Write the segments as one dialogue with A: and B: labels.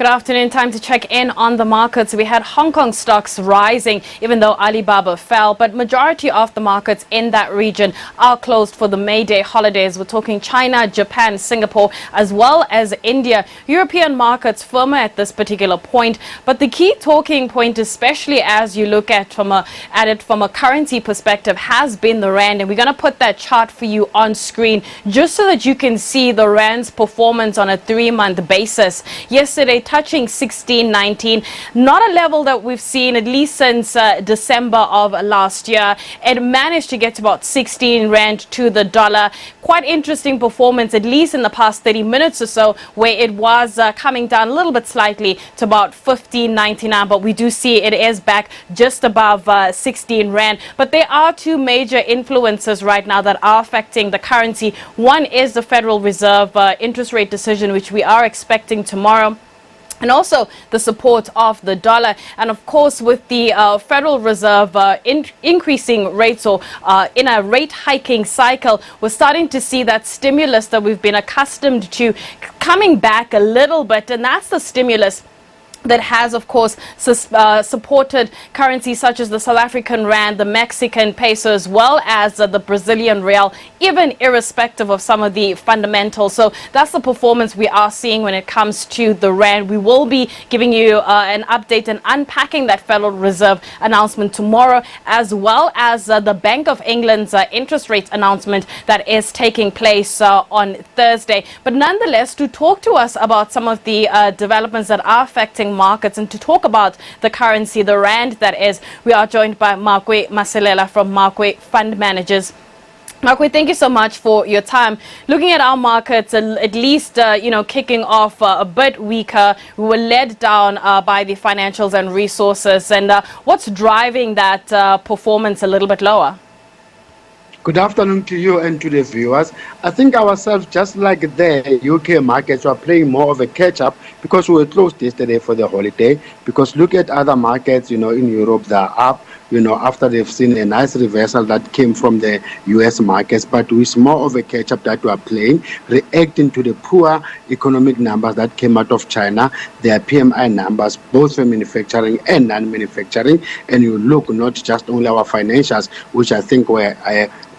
A: Good afternoon. Time to check in on the markets. We had Hong Kong stocks rising, even though Alibaba fell, but majority of the markets in that region are closed for the May Day holidays. We're talking China, Japan, Singapore, as well as India. European markets firmer at this particular point, but the key talking point, especially as you look at it from a currency perspective, has been the rand, and we're going to put that chart for you on screen just so that you can see the rand's performance on a 3-month basis. Yesterday, touching 16.19, not a level that we've seen at least since December of last year. It managed to get to about 16 rand to the dollar. Quite interesting performance, at least in the past 30 minutes or so, where it was coming down a little bit slightly to about 15.99, but we do see it is back just above 16 rand. But there are two major influences right now that are affecting the currency. One is the Federal Reserve interest rate decision, which we are expecting tomorrow, and also the support of the dollar. And of course, with the Federal Reserve increasing rates or in a rate hiking cycle, we're starting to see that stimulus that we've been accustomed to coming back a little bit. And that's the stimulus that has, of course, supported currencies such as the South African rand, the Mexican peso, as well as the Brazilian real, even irrespective of some of the fundamentals. So that's the performance we are seeing when it comes to the rand. We will be giving you an update and unpacking that Federal Reserve announcement tomorrow, as well as the Bank of England's interest rate announcement that is taking place on Thursday. But nonetheless, to talk to us about some of the developments that are affecting markets and to talk about the currency, the rand that is, we are joined by Makwe Maselela from Makwe Fund Managers. Makwe, thank you so much for your time. Looking at our markets, at least, kicking off a bit weaker. We were led down by the financials and resources. And what's driving that performance a little bit lower?
B: Good afternoon to you and to the viewers. I think ourselves, just like the UK markets, are playing more of a catch-up because we were closed yesterday for the holiday. Because look at other markets, in Europe, they are up, after they've seen a nice reversal that came from the US markets. But with more of a catch-up that we are playing, reacting to the poor economic numbers that came out of China, their PMI numbers, both for manufacturing and non-manufacturing. And you look not just only our financials, which I think were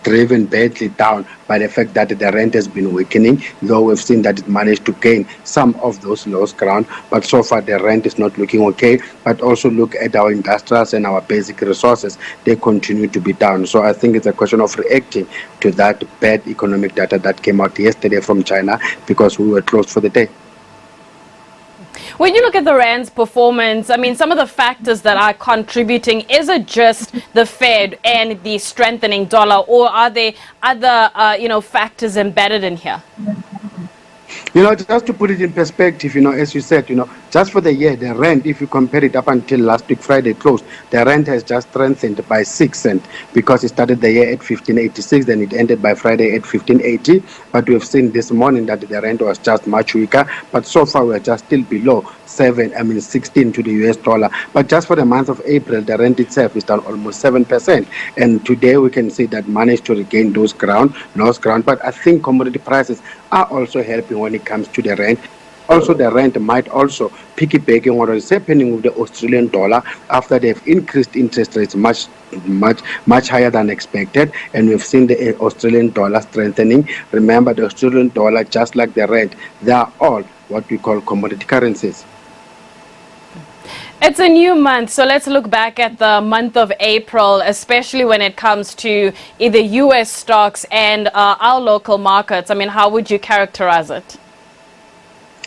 B: driven badly down by the fact that the rand has been weakening, though we've seen that it managed to gain some of those lost ground. But so far, the rand is not looking okay. But also look at our industrials and our basic resources. They continue to be down. So I think it's a question of reacting to that bad economic data that came out yesterday from China because we were closed for the day.
A: When you look at the rand's performance, I mean, some of the factors that are contributing, is it just the Fed and the strengthening dollar, or are there other, factors embedded in here?
B: Just to put it in perspective, as you said, just for the year, the rand, if you compare it up until last week, Friday closed, the rand has just strengthened by 6 cents because it started the year at 15.86, then it ended by Friday at 15.80. But we've seen this morning that the rand was just much weaker. But so far, we're just still below 16 to the US dollar. But just for the month of April, the rand itself is down almost 7%. And today we can see that managed to regain lost ground. But I think commodity prices are also helping when it comes to the rand. Also, the rand might also piggyback on what is happening with the Australian dollar after they've increased interest rates much higher than expected, and we've seen the Australian dollar strengthening. Remember, the Australian dollar, just like the rand, they are all what we call commodity currencies.
A: It's a new month, so let's look back at the month of April, especially when it comes to either U.S. stocks and our local markets. I mean, how would you characterize it?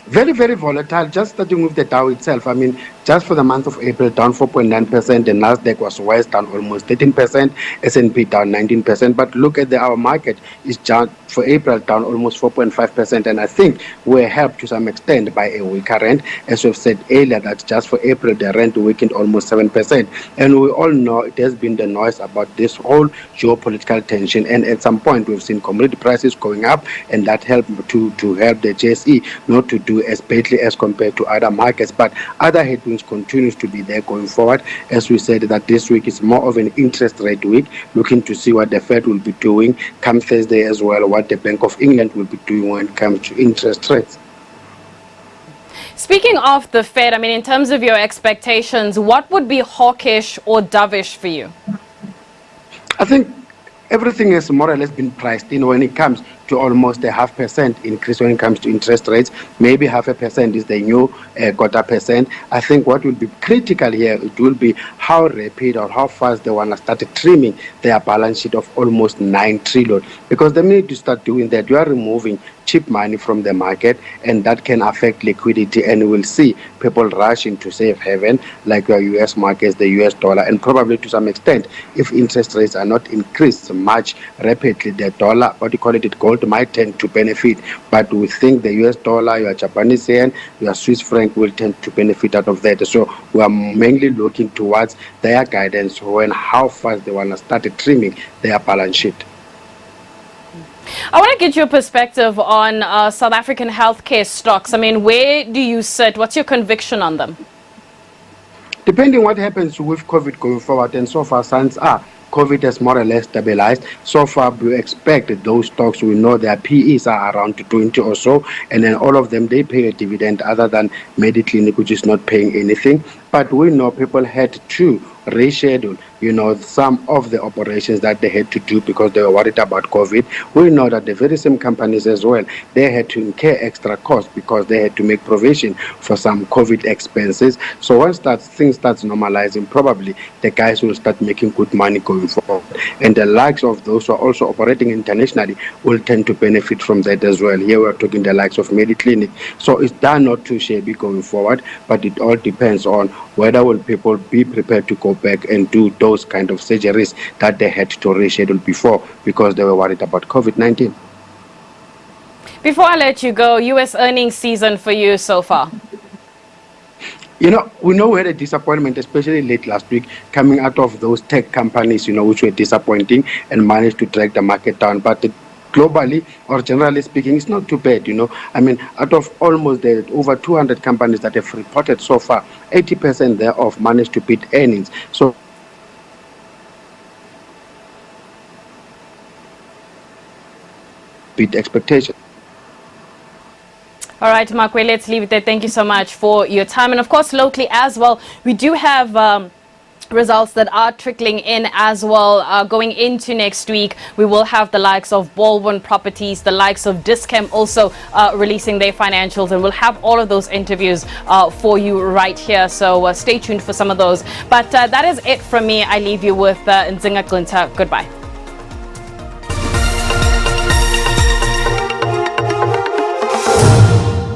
B: Very, very volatile, just starting with the Dow itself. I mean, just for the month of April, down 4.9%. The Nasdaq was worse, down almost 13%. S&P down 19%. But look at our market is down for April, down almost 4.5%. And I think we're helped to some extent by a weaker rand. As we've said earlier, that just for April, the rand weakened almost 7%. And we all know it has been the noise about this whole geopolitical tension. And at some point, we've seen commodity prices going up, and that helped to help the JSE not to do as badly as compared to other markets. But other headwinds continues to be there going forward. As we said, that this week is more of an interest rate week, looking to see what the Fed will be doing come Thursday, as well what the Bank of England will be doing when it comes to interest rates.
A: Speaking of the Fed, I mean, in terms of your expectations, what would be hawkish or dovish for you?
B: I think everything has more or less been priced in when it comes to almost a 0.5% increase when it comes to interest rates. Maybe 0.5% is the new 0.25%. I think what will be critical here, it will be how rapid or how fast they want to start trimming their balance sheet of almost 9 trillion. Because the minute you start doing that, you are removing cheap money from the market, and that can affect liquidity, and we'll see people rushing to safe haven like your US markets, the US dollar, and probably to some extent, if interest rates are not increased much rapidly, the dollar, what you call it, gold, might tend to benefit. But we think the US dollar, your Japanese yen, your Swiss franc will tend to benefit out of that. So we are mainly looking towards their guidance when how fast they want to start trimming their balance sheet.
A: I want to get your perspective on South African healthcare stocks. I mean, where do you sit? What's your conviction on them?
B: Depending what happens with COVID going forward, and so far signs are COVID has more or less stabilized. So far, we expect those stocks, we know their PEs are around 20 or so, and then all of them, they pay a dividend other than Mediclinic, which is not paying anything. But we know people had to reschedule, some of the operations that they had to do because they were worried about COVID. We know that the very same companies as well, they had to incur extra costs because they had to make provision for some COVID expenses. So once things starts normalizing, probably the guys will start making good money going forward. And the likes of those who are also operating internationally will tend to benefit from that as well. Here we're talking the likes of Mediclinic. So it's not too shabby going forward, but it all depends on whether will people be prepared to go back and do those kind of surgeries that they had to reschedule before because they were worried about COVID-19.
A: Before I let you go, US earnings season for you so far?
B: We know we had a disappointment, especially late last week, coming out of those tech companies, which were disappointing and managed to drag the market down. But globally, or generally speaking, it's not too bad, I mean, out of almost over 200 companies that have reported so far, 80% thereof managed to beat earnings. So beat expectations.
A: All right, Makwe, let's leave it there. Thank you so much for your time. And of course, locally as well, we do have results that are trickling in as well. Going into next week, we will have the likes of Baldwin Properties, the likes of Discam also releasing their financials, and we'll have all of those interviews for you right here. So stay tuned for some of those. But that is it from me. I leave you with Nzinga Glinta. Goodbye.